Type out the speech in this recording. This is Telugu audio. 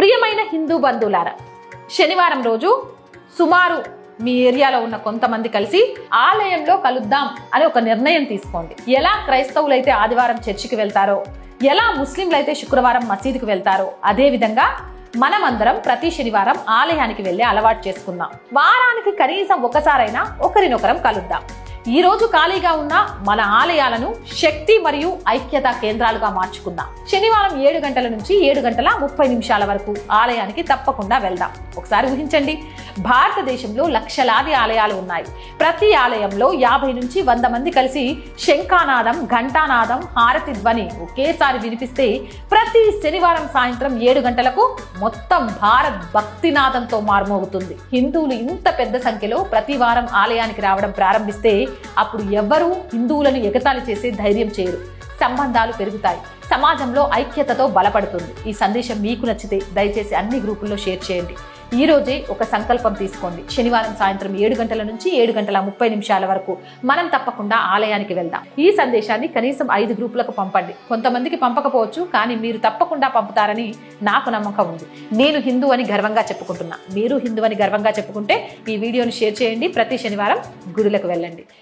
ప్రియమైన హిందూ బంధువులారా, శనివారం రోజు సుమారు మీ ఏరియాలో ఉన్న కొంతమంది కలిసి ఆలయంలో కలుద్దాం అని ఒక నిర్ణయం తీసుకోండి. ఎలా క్రైస్తవులైతే ఆదివారం చర్చికి వెళ్తారో, ఎలా ముస్లింలైతే శుక్రవారం మసీదుకు వెళ్తారో, అదే విధంగా మనమందరం ప్రతి శనివారం ఆలయానికి వెళ్ళే అలవాటు చేసుకుందాం. వారానికి కనీసం ఒకసారైనా ఒకరినొకరం కలుద్దాం. ఈ రోజు ఖాళీగా ఉన్న మన ఆలయాలను శక్తి మరియు ఐక్యత కేంద్రాలుగా మార్చుకుందాం. శనివారం 7 గంటల నుంచి 7:30 వరకు ఆలయానికి తప్పకుండా వెళ్దాం. ఒకసారి ఊహించండి, భారతదేశంలో లక్షలాది ఆలయాలు ఉన్నాయి. ప్రతి ఆలయంలో 50 నుంచి 100 మంది కలిసి శంఖానాదం, ఘంటానాదం, హారతి ధ్వని ఒకేసారి వినిపిస్తే ప్రతి శనివారం సాయంత్రం 7 గంటలకు మొత్తం భారత్ భక్తినాదంతో మారుమోగుతుంది. హిందువులు ఇంత పెద్ద సంఖ్యలో ప్రతి వారం ఆలయానికి రావడం ప్రారంభిస్తే అప్పుడు ఎవ్వరూ హిందువులను ఎగతాళి చేసే ధైర్యం చేయరు. సంబంధాలు పెరుగుతాయి, సమాజంలో ఐక్యతతో బలపడుతుంది. ఈ సందేశం మీకు నచ్చితే దయచేసి అన్ని గ్రూపుల్లో షేర్ చేయండి. ఈ రోజే ఒక సంకల్పం తీసుకోండి. శనివారం సాయంత్రం 7 గంటల నుంచి 7:30 వరకు మనం తప్పకుండా ఆలయానికి వెళ్దాం. ఈ సందేశాన్ని కనీసం 5 గ్రూపులకు పంపండి. కొంతమందికి పంపకపోవచ్చు, కానీ మీరు తప్పకుండా పంపుతారని నాకు నమ్మకం ఉంది. నేను హిందూ అని గర్వంగా చెప్పుకుంటున్నా. మీరు హిందూ అని గర్వంగా చెప్పుకుంటే ఈ వీడియోని షేర్ చేయండి. ప్రతి శనివారం గుడులకు వెళ్ళండి.